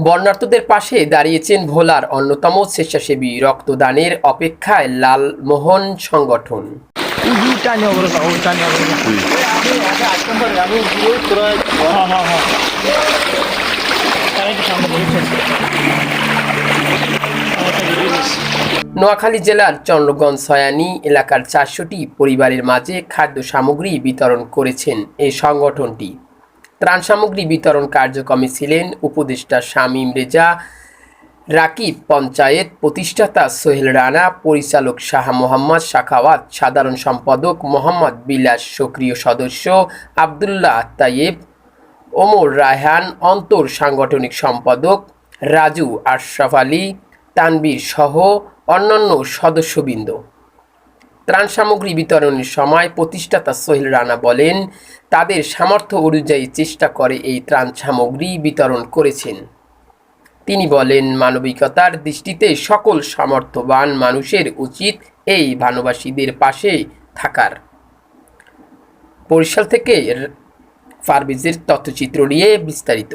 বন্যার্তদের পাশে দাঁড়িয়েছেন ভোলার অন্যতম স্বেচ্ছাসেবী রক্তদানের অপেক্ষায় লালমোহন সংগঠন। নোয়াখালী জেলার চন্দ্রগঞ্জ সয়ানী এলাকার 400টি পরিবারের মাঝে খাদ্য সামগ্রী বিতরণ করেছেন এই সংগঠনটি। ত্রাণ সামগ্রী বিতরণ কার্যক্রমে ছিলেন উপদেষ্টা শামীম রেজা রাকিব, পঞ্চায়েত প্রতিষ্ঠাতা সোহেল রানা, পরিচালক শাহ মোহাম্মদ সাখাওয়াত, সাধারণ সম্পাদক মোহাম্মদ বিলাস, সক্রিয় সদস্য আবদুল্লাহ তাইয়েব, ওমর রায়হান, অন্তর সাংগঠনিক সম্পাদক রাজু, আশরাফ আলী, তানবীর সহ অন্যান্য সদস্যবৃন্দ। ত্রাণ সামগ্রী বিতরণের সময় প্রতিষ্ঠাতা সোহেল রানা বলেন, তাদের সামর্থ্য অনুযায়ী চেষ্টা করে এই ত্রাণ সামগ্রী বিতরণ করেছেন। তিনি বলেন, মানবিকতার দৃষ্টিতে সকল সামর্থ্যবান মানুষের উচিত এই ভানুবাসীদের পাশে থাকার। বরিশাল থেকে পারভেজের তথ্যচিত্র নিয়ে বিস্তারিত।